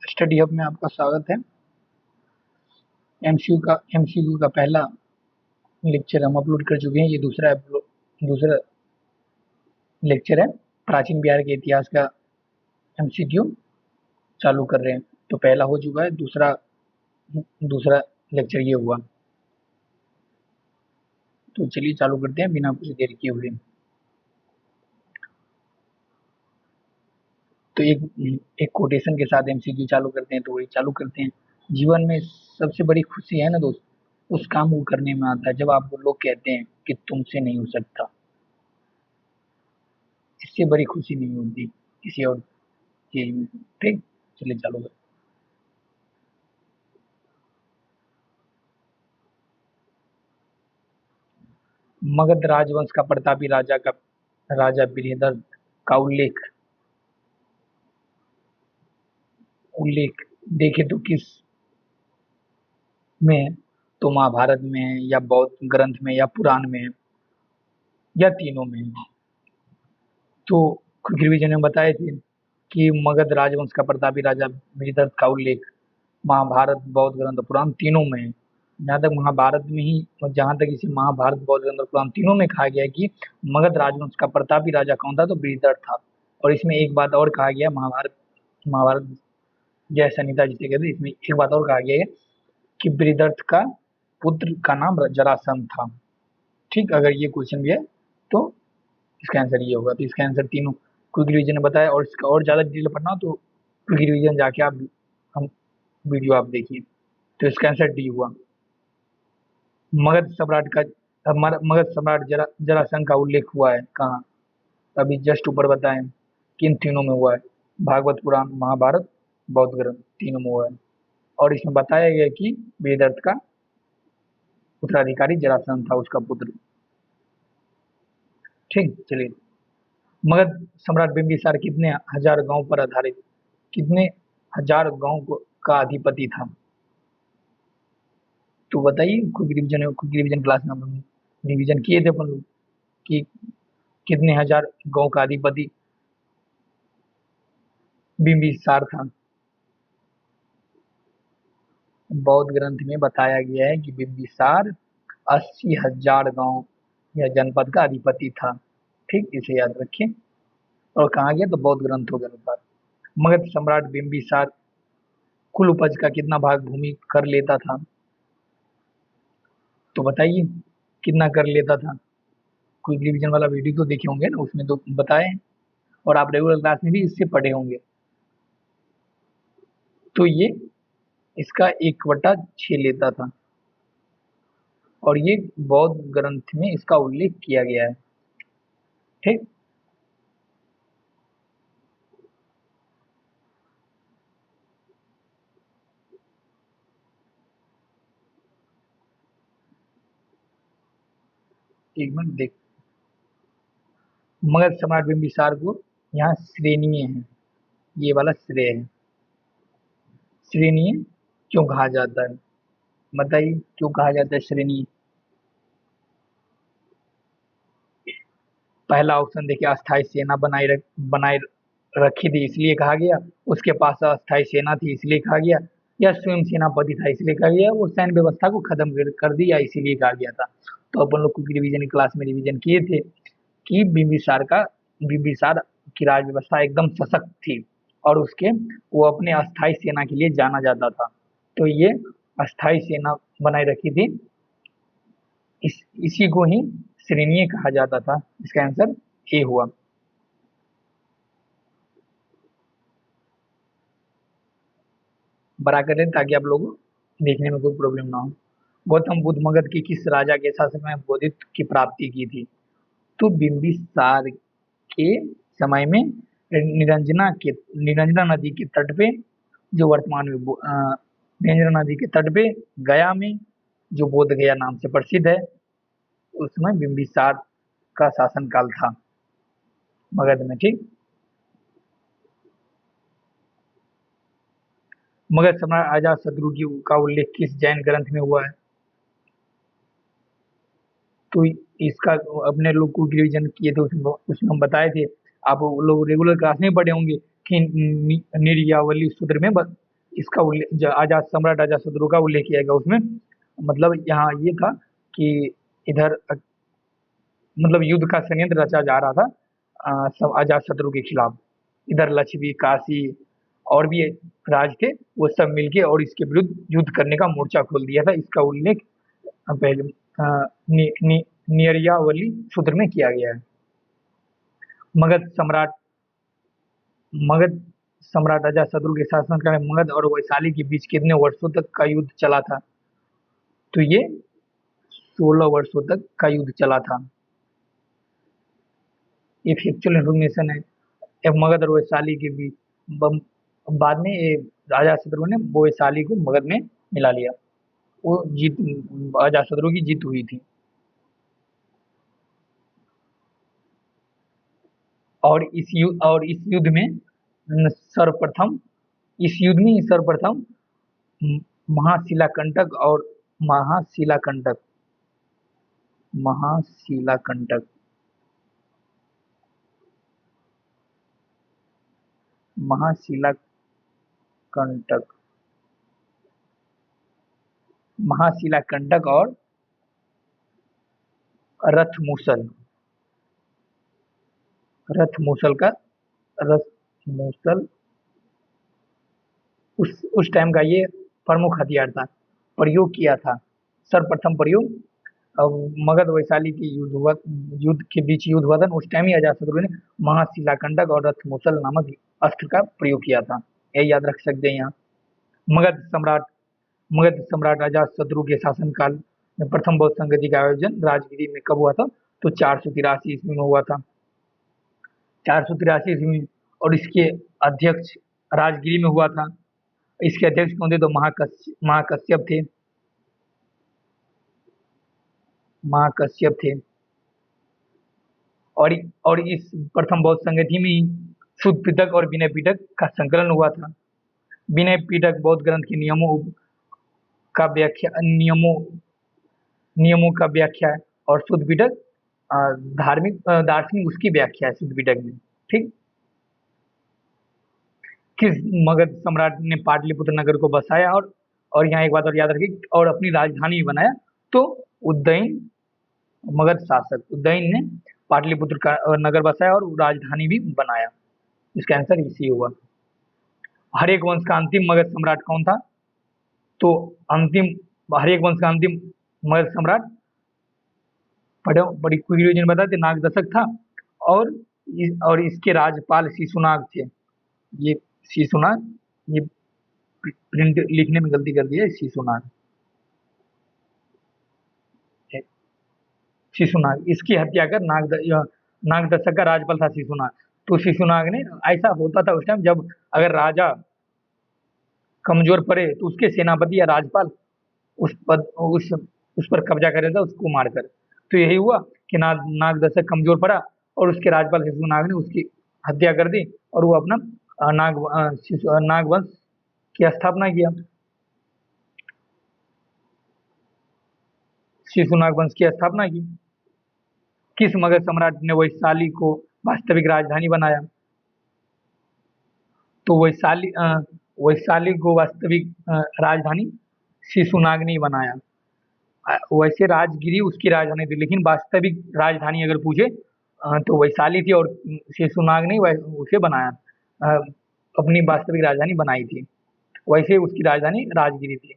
Study hub में आपका स्वागत है। एमसीक्यू का पहला लेक्चर हम अपलोड कर चुके हैं। ये दूसरा लेक्चर है। प्राचीन बिहार के इतिहास का एमसीक्यू चालू कर रहे हैं। तो पहला हो चुका है, दूसरा लेक्चर ये हुआ। तो चलिए चालू करते हैं बिना कुछ देर किए हुए। तो एक कोटेशन के साथ एमसीक्यू चालू करते हैं। तो वही चालू करते हैं। जीवन में सबसे बड़ी खुशी है ना दोस्त, उस काम को करने में आता है जब आपको लोग कहते हैं कि तुमसे नहीं हो सकता। इससे बड़ी खुशी नहीं होती किसी और चीज में। ठीक, चलिए चालू करते। मगध राजवंश का प्रतापी राजा बृहदर्थ का उल्लेख देखे तो किस में है? तो महाभारत में है, या बौद्ध ग्रंथ में, या पुराण में है, या तीनों में है? तो रिविजन में बताए थे कि मगध राजवंश का प्रतापी राजा बृहदर्थ का उल्लेख महाभारत, बौद्ध ग्रंथ, पुराण तीनों में है। जहाँ तक महाभारत में ही, जहाँ तक इसे महाभारत, बौद्ध ग्रंथ और पुराण तीनों में कहा गया है कि मगध राजवंश का प्रतापी राजा कौन था, तो बृहदर्थ था। और इसमें एक बात और कहा गया, महाभारत जय संहिता जिसे कहते हैं, इसमें एक बात और कहा गया है कि बृहदर्थ का पुत्र का नाम जरासंध था। ठीक, अगर ये क्वेश्चन भी है तो इसका आंसर ये होगा। तो इसका आंसर तीनों क्विक रिवीजन ने बताया। और इसका और ज्यादा डिटेल पढ़ना हो तो क्विक रिवीजन जाके हम वीडियो आप देखिए। तो इसका आंसर डी हुआ। मगध सम्राट जरासंध का उल्लेख हुआ है कहाँ? अभी जस्ट ऊपर बताएं किन तीनों में हुआ है। भागवत पुराण, महाभारत, बौद्ध ग्रंथ तीनों में हुआ है। और इसमें बताया गया कि बृहदर्थ का उत्तराधिकारी जरासंध था, उसका पुत्र। ठीक, चलिए। मगध सम्राट बिंबिसार कितने हजार गांव का अधिपति था? तो बताइए, क्विक रिवीजन क्लास में हम रिवीजन किए थे अपन लोग कि कितने हजार गांव का अधिपति बिंबिसार था। बौद्ध ग्रंथ में बताया गया है कि बिंबिसार 80,000 गांव या जनपद का अधिपति था। ठीक, इसे याद रखिए। और कहा गया, तो बौद्ध ग्रंथों के अनुसार मगध सम्राट बिंबिसार कुल उपज का कितना भाग भूमि कर लेता था? तो बताइए कितना कर लेता था। क्विक रिवीजन वाला वीडियो तो देखे होंगे ना, उसमें तो बताए। और आप रेगुलर क्लास में भी इससे पढ़े होंगे। तो ये इसका 1/6 लेता था। और ये बौद्ध ग्रंथ में इसका उल्लेख किया गया है। ठीक, एक मिनट देख। मगध सम्राट बिंबिसार को यहाँ श्रेणीय है, ये वाला श्रेय है। श्रेणीय क्यों कहा जाता है? बताइए क्यों कहा जाता है श्रेणीय? पहला ऑप्शन देखिए, अस्थायी सेना बनाए रखी थी इसलिए कहा गया। उसके पास अस्थायी सेना थी इसलिए कहा गया। या स्वयं सेनापति था इसलिए कहा गया। वो सैन्य व्यवस्था को खत्म कर दिया इसीलिए कहा गया था। तो अपन लोग कुछ रिवीजन क्लास में रिवीजन किए थे कि बिंबिसार की राज व्यवस्था एकदम सशक्त थी। और वो अपने अस्थायी सेना के लिए जाना जाता था। तो ये अस्थायी सेना बनाए रखी थी, इसी को ही श्रेणीय कहा जाता था। इसका आंसर ए हुआ। बड़ा कर लें ताकि आप लोगों को देखने में कोई प्रॉब्लम ना हो। गौतम बुद्ध मगध की किस राजा के शासन में बोधित्व की प्राप्ति की थी? तो बिंबिसार के समय में निरंजना नदी के तट पे, जो वर्तमान में निरंजना नदी के तट पे गया में, जो बोध गया नाम से प्रसिद्ध है, उसमें बिंबिसार का शासनकाल था मगध में। ठीक, मगध सम्राट अजातशत्रु का उल्लेख किस जैन ग्रंथ में हुआ है? तो इसका अपने लोग को रिवीजन किए थे, उसमें हम बताए थे आप लोग रेगुलर क्लास में पढ़े होंगे कि निर्यावली सूत्र में इसका उल्लेख आजाद सम्राट अजातशत्रु का उल्लेख किया गया उसमें। मतलब यहाँ ये था कि इधर मतलब युद्ध का षड्यंत्र रचा जा रहा था अजातशत्रु के खिलाफ। इधर लक्ष्मी, काशी और भी राज थे, वो सब मिलके और इसके विरुद्ध युद्ध करने का मोर्चा खोल दिया था। इसका उल्लेख पहले निर्यावली सूत्र में किया गया है। मगध सम्राट मगध सम्राट अजातशत्रु के शासनकाल में मगध और वैशाली के बीच कितने वर्षों तक का युद्ध चला था? तो ये 16 वर्षों तक का युद्ध चला था। ये फैक्चुअल इंफॉर्मेशन है। मगध और वैशाली के बीच बाद में ये अजातशत्रु ने वैशाली को मगध में मिला लिया। वो जीत अजातशत्रु की जीत हुई थी। और इस युद्ध में सर्वप्रथम महाशिलाकंटक और महाशिलाकंटक महाशिलाकंटक महाशिलाकंटक महाशिलाकंटक और रथमूसल का रथमूसल उस टाइम का ये प्रमुख हथियार था, प्रयोग किया था। सर्वप्रथम प्रयोग मगध वैशाली के युद्ध के बीच युद्ध हुआ था, उस टाइम ही अजातशत्रु ने महाशिलाकंटक और रथमूसल नामक अस्त्र का प्रयोग किया था। ये याद रख सकते हैं यहाँ। मगध सम्राट अजातशत्रु के शासनकाल में प्रथम बौद्ध संगति का आयोजन राजगिरी में कब हुआ था? तो 483 ईस्वी में हुआ था। 483 ईस्वी में। और इसके अध्यक्ष राजगिरी में हुआ था। इसके अध्यक्ष कौन थे? तो महाकश्यप थे। और इस प्रथम बौद्ध संगति में ही शुद्ध पिटक और विनय पिटक का संकलन हुआ था। विनय पिटक बौद्ध ग्रंथ के नियमों का व्याख्या है और शुद्ध पिटक दार्शनिक उसकी व्याख्या है शुद्ध पिटक में। ठीक। किस मगध सम्राट ने पाटलिपुत्र नगर को बसाया और यहाँ एक बात और याद रखिए, और अपनी राजधानी बनाया? तो उदयन मगध शासक उदयन ने पाटलिपुत्र का नगर बसाया और राजधानी भी बनाया। इसका आंसर इसी हुआ। हर्यक वंश का अंतिम मगध सम्राट कौन था? तो हर्यक वंश का अंतिम मगध सम्राट बड़ी क्विक बताते नागदशक था और इसके राज्यपाल शिशुनाग थे। ये शिशुनाग, ये प्रिंट लिखने में गलती कर दी है। शिशुनाग इसकी हत्या कर नागदशक का राज्यपाल था शिशुनाग। तो शिशुनाग ने, ऐसा होता था उस टाइम जब अगर राजा कमजोर पड़े तो उसके सेनापति या राज्यपाल उस पर कब्जा करे था, उसको मारकर। तो यही हुआ कि नागदशक कमजोर पड़ा और उसके राज्यपाल शिशुनाग ने उसकी हत्या कर दी और वो अपना नागवंश की स्थापना किया। शिशुनाग वंश की स्थापना की। किस मगध सम्राट ने वैशाली को वास्तविक राजधानी बनाया? तो वैशाली को वास्तविक राजधानी शिशुनाग ने बनाया। वैसे राजगिरी उसकी राजधानी थी, लेकिन वास्तविक राजधानी अगर पूछे तो वैशाली थी और शिशुनाग ने उसे बनाया, अपनी वास्तविक राजधानी बनाई थी। वैसे उसकी राजधानी राजगिरी थी।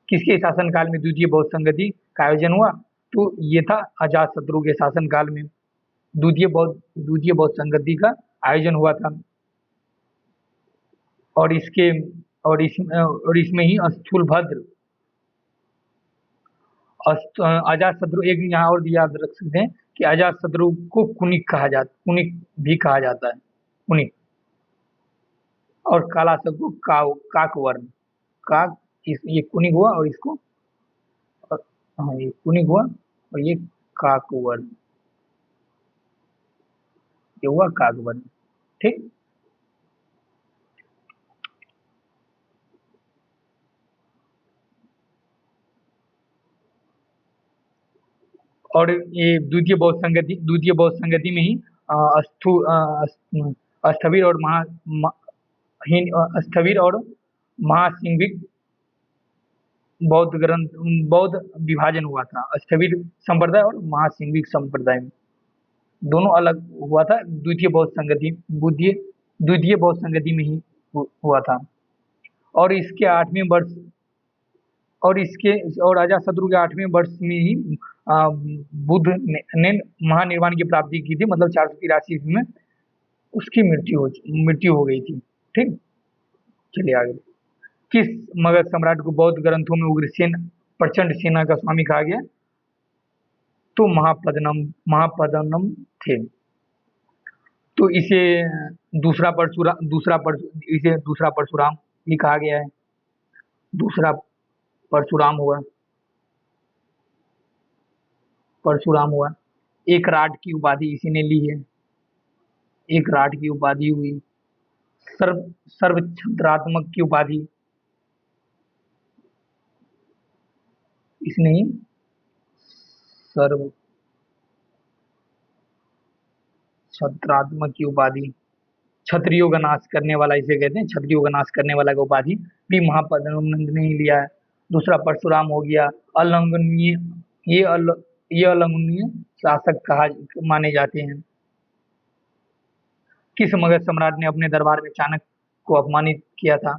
किसके शासनकाल में द्वितीय बौद्ध संगति का आयोजन हुआ? तो ये था अजातशत्रु के शासनकाल में द्वितीय बौद्ध संगति का आयोजन हुआ था। और इसमें ही स्थूलभद्र अजातशत्रु, एक यहाँ और याद रख सकते हैं कि अजातशत्रु को कुनिक भी कहा जाता है। कुनिक। और कालाशक को काकवर्ण। ये कुनिक हुआ और इसको, हाँ ये कुनिक हुआ और ये काकवर्ण, ये हुआ काकवर्ण। ठीक। और ये द्वितीय बौद्ध संगति में ही स्थविर और स्थविर और महासिंहिक बौद्ध ग्रंथ बौद्ध विभाजन हुआ था। स्थविर संप्रदाय और महासिंहिक संप्रदाय में दोनों अलग हुआ था। द्वितीय बौद्ध संगति में ही हुआ था। और इसके 8वें वर्ष और इसके और अजातशत्रु के 8वें वर्ष में ही बुद्ध ने महानिर्वाण की प्राप्ति की थी, मतलब 483 ईस्वी में उसकी मृत्यु हो गई थी। ठीक, चलिए आगे। किस मगध सम्राट को बौद्ध ग्रंथों में उग्रसेन प्रचंड सेना का स्वामी कहा गया? तो महापद्मनम थे। तो इसे दूसरा परशुराम ही कहा गया है। दूसरा परशुराम हुआ। एक राट की उपाधि इसी ने ली है। एक राट की उपाधि हुई। सर्वछत्रात्मक की उपाधि इसने ही सर्वछत्रात्मक की उपाधि। क्षत्रियों का नाश करने वाला इसे कहते हैं। क्षत्रियों का नाश करने वाला का उपाधि भी महापद्मनंद ने ही लिया है। दूसरा परशुराम हो गया। अलंघनीय ये अलंघनीय शासक माने जाते हैं। किस मगध सम्राट ने अपने दरबार में चाणक्य को अपमानित किया था?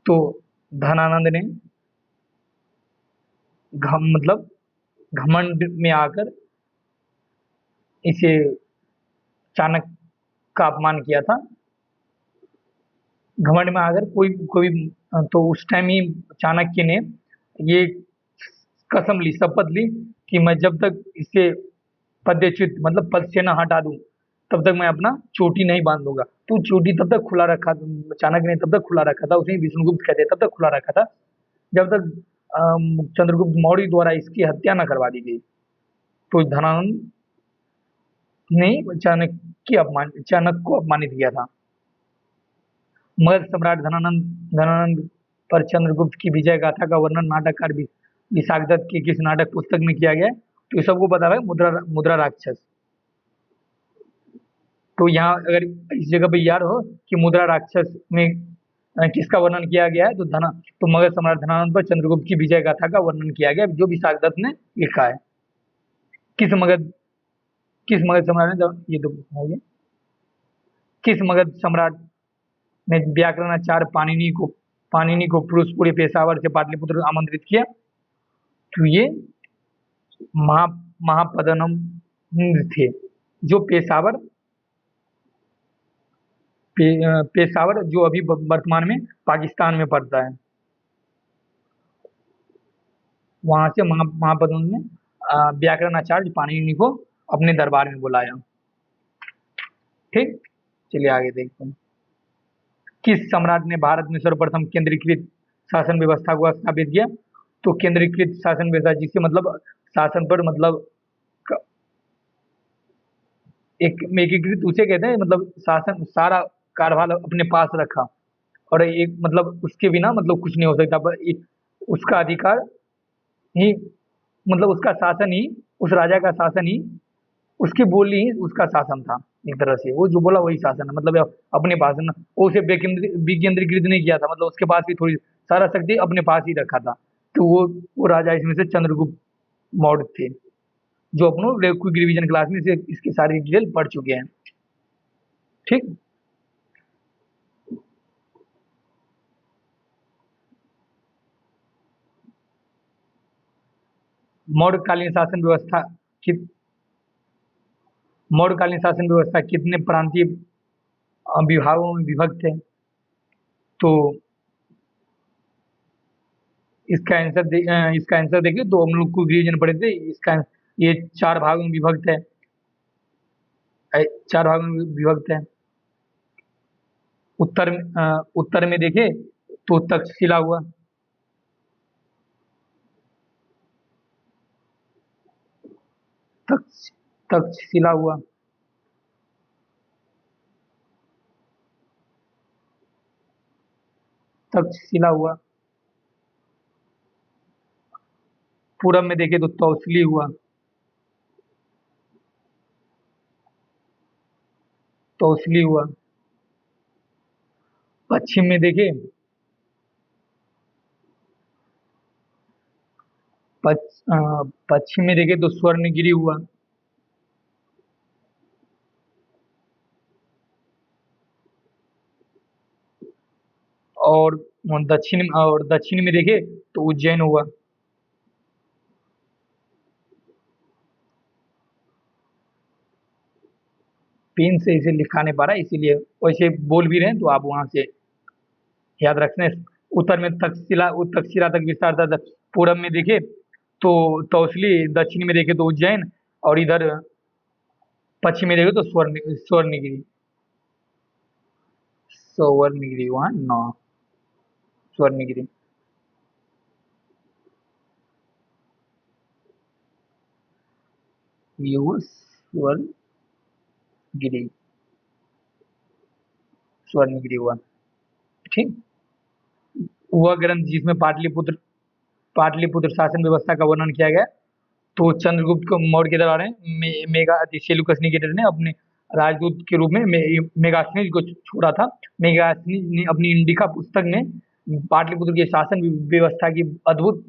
तो धनानंद ने मतलब घमंड में आकर इसे चाणक्य का अपमान किया था। घमंड में आकर कोई तो उस टाइम ही चाणक्य ने ये कसम ली, शपथ ली कि मैं जब तक इसे पदच्युत मतलब पद से न हटा दूं तब तक मैं अपना चोटी नहीं बांधूंगा। तो चोटी तब तक खुला रखा, चाणक्य ने तब तक खुला रखा था, उसे विष्णुगुप्त कहते हैं, तब तक खुला रखा था जब तक चंद्रगुप्त मौर्य द्वारा इसकी हत्या न करवा दी गई। तो धनानंद ने चाणक्य को अपमानित किया था। मगध सम्राट धनानंद पर चंद्रगुप्त की विजय गाथा का वर्णन नाटककार विशाखदत्त की किस नाटक पुस्तक में किया गया है? तो ये सबको पता है, मुद्रा राक्षस। तो यहाँ अगर इस जगह पे याद हो कि मुद्रा राक्षस में किसका वर्णन किया गया है, तो मगध सम्राट धनानंद पर चंद्रगुप्त की विजय गाथा का वर्णन किया गया जो विशाखदत्त ने लिखा है। किस मगध सम्राट ने, ये तो हो गया। किस मगध सम्राट ने व्याकरणाचार्य पाणिनि को पुरुषपुरी पेशावर से पाटलिपुत्र आमंत्रित किया? तो ये महापद्मनंद थे, जो पेशावर जो अभी वर्तमान में पाकिस्तान में पड़ता है, वहां से महापद्मनंद ने व्याकरणाचार्य पाणिनि को अपने दरबार में बुलाया। ठीक, चलिए आगे देखते हैं। किस सम्राट ने भारत में सर्वप्रथम केंद्रीकृत शासन व्यवस्था को स्थापित किया? तो केंद्रीकृत शासन व्यवस्था जिससे मतलब शासन पर मतलब एकीकृत उसे कहते हैं, मतलब शासन सारा कार्यभार अपने पास रखा और एक मतलब उसके बिना मतलब कुछ नहीं हो सकता, पर उसका अधिकार ही मतलब उसका शासन ही, उस राजा का शासन ही, उसकी बोली ही उसका शासन था। एक तरह से वो जो बोला वही शासन है, मतलब अपने पास ना, वो उसे विकेंद्रीकृत नहीं किया था, मतलब उसके पास भी थोड़ी सारा शक्ति अपने पास ही रखा था। तो वो राजा इसमें से चंद्रगुप्त मौर्य थे, जो अपनों क्विक रिवीजन क्लास में से इसकी सारी डिटेल पढ़ चुके हैं। ठीक, मौर्यकालीन शासन व्यवस्था कितने प्रांतीय विभागों में विभक्त है? तो इसका आंसर देखिए, तो हम लोग को रिवीजन पढ़े थे, इसका ये 4 भागों में विभक्त है। 4 भागों में विभक्त है। उत्तर में देखे तो तक्षशिला हुआ। तक्षशिला हुआ। तक्षशिला हुआ। पूरब में देखे तो तौसिली हुआ। तौसली हुआ। पश्चिम में देखे, पश्चिम में देखे तो स्वर्णगिरी हुआ। और दक्षिण में देखे तो उज्जैन हुआ। पेन से इसे लिखा नहीं पा रहा, इसीलिए वैसे बोल भी रहे हैं तो आप वहां से याद रखना। उत्तर में तक्षशिला तक विस्तार था। पूरब में देखे तो तौसली, दक्षिण में देखे तो उज्जैन, और इधर पश्चिम में देखे तो स्वर्णगिरी। स्वर्णगिरी वहाँ नौ, स्वर्णगिरी। ये हुआ स्वर्णगिरी, स्वर्णगिरी हुआ। ठीक। वह ग्रंथ जिसमें पाटलिपुत्र शासन व्यवस्था का वर्णन किया गया। तो चंद्रगुप्त को मौर्य के दरबार में मेगा सेल्यूकस निकेटर ने अपने राजदूत के रूप में मेगास्थनीज को छोड़ा था। मेगास्थनीज ने अपनी इंडिका पुस्तक में पाटलिपुत्र के शासन व्यवस्था की अद्भुत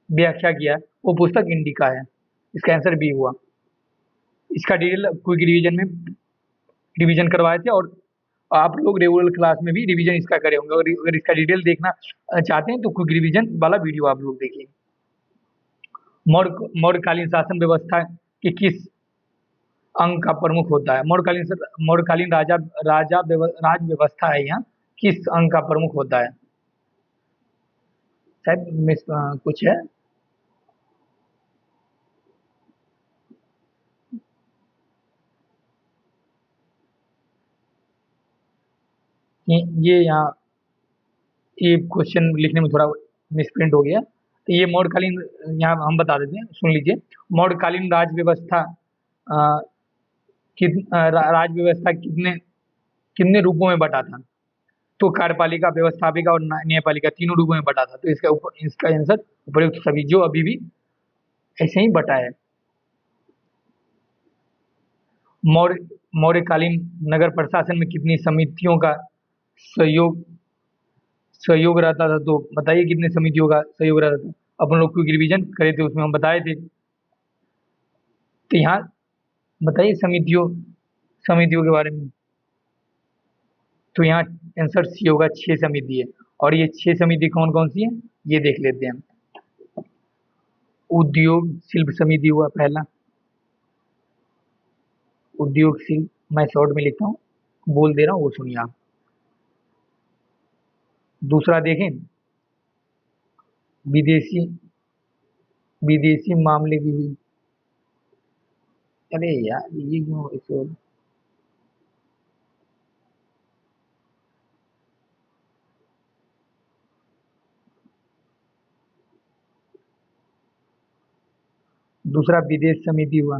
व्याख्या किया है। वो पुस्तक इंडिका है। इसका आंसर बी हुआ। इसका डिटेल क्विक रिवीजन में रिवीजन करवाए थे, और आप लोग रेगुलर क्लास में भी रिवीजन इसका करे होंगे। और अगर इसका डिटेल देखना चाहते हैं तो क्विक रिवीजन वाला वीडियो आप लोग देखिए। मौर्यकालीन शासन व्यवस्था के किस अंग का प्रमुख होता है? मौर्यकालीन राज व्यवस्था है यहाँ, किस अंग का प्रमुख होता है? शायद मिस कुछ है। ये यहाँ ये क्वेश्चन लिखने में थोड़ा मिसप्रिंट हो गया। तो ये मौर्यकालीन, यहाँ हम बता देते हैं, सुन लीजिए। मौर्यकालीन राज व्यवस्था राज व्यवस्था कितने कितने रूपों में बटा था? तो कार्यपालिका, व्यवस्थापिका और न्यायपालिका तीनों रूपों में बटा था। तो इसका आंसर उपयुक्त सभी, जो अभी भी ऐसे ही बटा है। मौर्यकालीन नगर प्रशासन में कितनी समितियों का सहयोग सहयोग रहता था? तो बताइए कितने समितियों का सहयोग रहता था? अपन लोग क्विक रिवीजन करे थे, उसमें हम बताए थे। तो यहाँ बताइए समितियों के बारे में। तो यहाँ आंसर सी होगा, 6 समिति है। और ये 6 समिति कौन कौन सी है ये देख लेते हैं। उद्योग शिल्प समिति हुआ पहला। उद्योग शिल्प, मैं शॉर्ट में लिखता हूँ, बोल दे रहा हूँ, वो सुनिए आप। दूसरा देखें, विदेशी विदेशी मामले की हुई। अरे यार ये क्यों इसको, दूसरा विदेश समिति हुआ।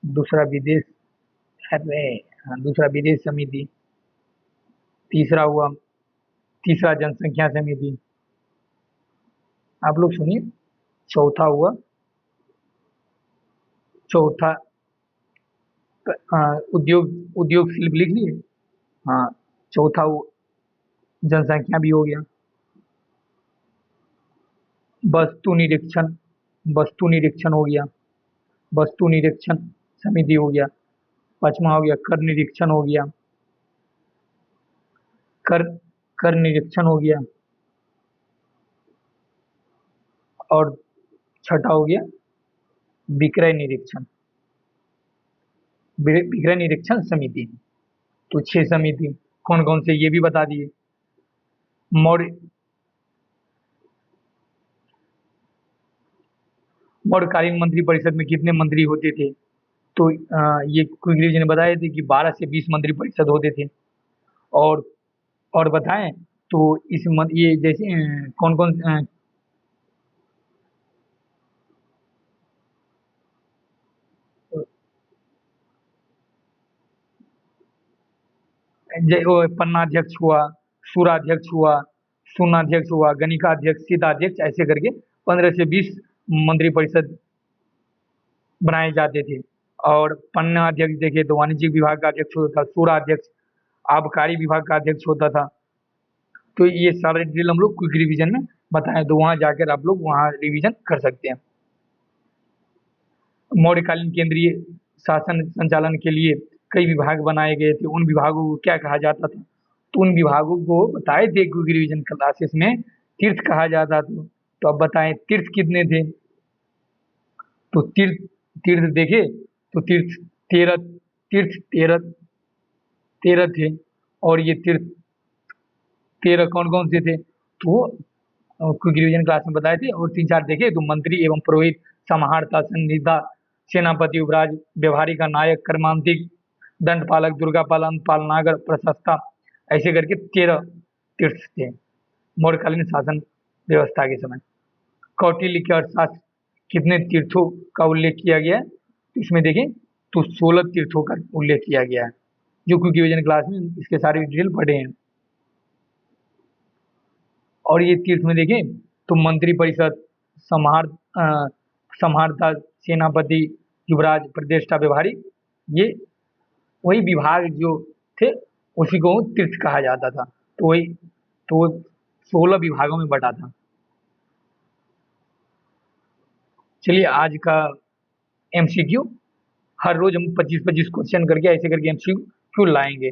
दूसरा विदेश, अरे हाँ, दूसरा विदेश समिति। तीसरा हुआ, तीसरा जनसंख्या समिति। आप लोग सुनिए। चौथा हुआ, चौथा उद्योग शिल्प लिख लिए। हाँ, चौथा जनसंख्या भी हो गया। वस्तु निरीक्षण, वस्तु निरीक्षण हो गया, वस्तु निरीक्षण समिति हो गया। पांचवा हो गया कर निरीक्षण हो गया, कर कर निरीक्षण हो गया। और छठा हो गया विक्रय निरीक्षण, विक्रय निरीक्षण समिति। तो 6 समिति कौन कौन से ये भी बता दिए। मौर्य मौर्यकालीन मंत्री परिषद में कितने मंत्री होते थे? तो ये क्विक रिवीजन ने बताए थे कि 12 से 20 मंत्री परिषद होते थे। और बताएं तो ये जैसे कौन कौन पन्नाध्यक्ष हुआ, सूराध्यक्ष हुआ, सुनाध्यक्ष हुआ, गणिकाध्यक्ष, शीताध्यक्ष, ऐसे करके 15 से 20 मंत्री परिषद बनाए जाते थे। और पन्ना अध्यक्ष देखे तो वाणिज्यिक विभाग का अध्यक्ष होता था, सूरा अध्यक्ष आबकारी विभाग का अध्यक्ष होता था। तो ये सारे ड्रिल हम लोग क्विक रिवीजन में बताएं, तो वहां जाकर आप लोग वहां रिवीजन कर सकते हैं। मौर्यकालीन केंद्रीय शासन संचालन के लिए कई विभाग बनाए गए थे, उन विभागों को क्या कहा जाता था? तो उन विभागों को बताए थे क्विक रिवीजन क्लासेस में, तीर्थ कहा जाता था। तो अब बताएं तीर्थ कितने थे? तो तीर्थ तीर्थ देखे तो तीर्थ 13, तीर्थ 13 13 थे। और ये तीर्थ 13 कौन कौन से थे? तो क्विक रिवीजन क्लास में बताए थे। और 3-4 देखे तो मंत्री एवं पुरोहित, समाहर्ता, संहिता, सेनापति, उपराज, व्यवहारी का नायक, कर्मांतिक, दंडपालक, दुर्गापालन, पालनागर, प्रशस्ता, ऐसे करके 13 तीर्थ थे मौर्यकालीन शासन व्यवस्था के समय। कौटिल्य के अर्थशास्त्र कितने तीर्थों का उल्लेख किया गया है? तो इसमें देखें तो 16 तीर्थों का उल्लेख किया गया है, जो क्विक रिवीजन क्लास में इसके सारे डिटेल पढ़े हैं। और ये तीर्थ में देखें तो मंत्री परिषद, समाहर्ता, सेनापति, युवराज, प्रतिष्ठा, व्यवहारी, ये वही विभाग जो थे उसी को तीर्थ कहा जाता था। तो वही तो 16 विभागों में बटा था। चलिए आज का एमसीक्यू, हर रोज हम 25-25 क्वेश्चन करके ऐसे करके एमसीक्यू लाएंगे,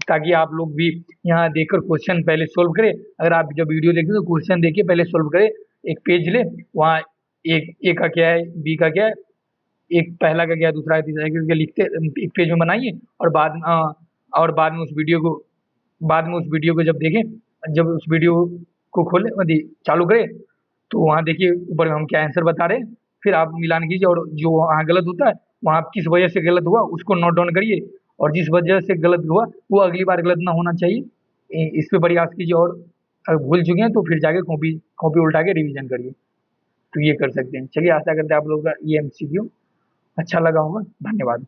ताकि आप लोग भी यहाँ देखकर क्वेश्चन पहले सोल्व करें। अगर आप जब वीडियो देखते तो क्वेश्चन देखिए, पहले सोल्व करें, एक पेज ले, वहाँ एक ए का क्या है, बी का क्या है, एक पहला का क्या है, दूसरा है, तीसरा है, करके लिखते एक पेज में बनाइए। और बाद में उस वीडियो को जब देखें, जब उस वीडियो को खोले मतलब चालू करें, तो वहाँ देखिए ऊपर हम क्या आंसर बता रहे हैं, फिर आप मिलान कीजिए। और जो वहाँ गलत होता है, वहाँ किस वजह से गलत हुआ उसको नोट डाउन करिए, और जिस वजह से गलत हुआ वो अगली बार गलत ना होना चाहिए, इस पे प्रयास कीजिए। और अगर भूल चुके हैं तो फिर जाके कॉपी कॉपी उल्टा के रिवीजन करिए। तो ये कर सकते हैं। चलिए आशा करते हैं आप लोगों का ये एमसीक्यू अच्छा लगा होगा। धन्यवाद।